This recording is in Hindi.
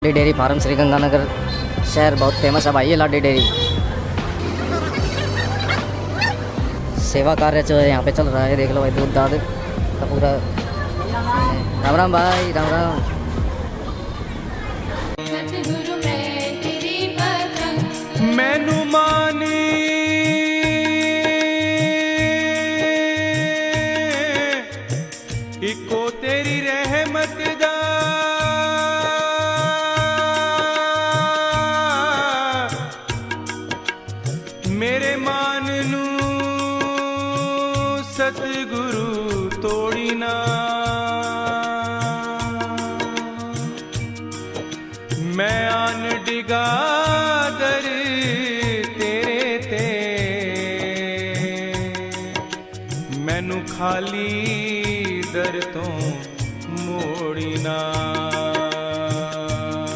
लाडी डेयरी फार्म श्रीगंगानगर शहर बहुत फेमस है भाई। ये लाडी डेयरी सेवा कार्य जो है यहाँ पे चल रहा है। देख लो भाई, दूध दाद का पूरा। राम राम भाई, राम राम। मैनू मानी इको तेरी रहमत दा मेरे मान नू सतगुरु तोड़ी ना। मैं आन डिगा दर तेरे ते मैनू खाली दर तो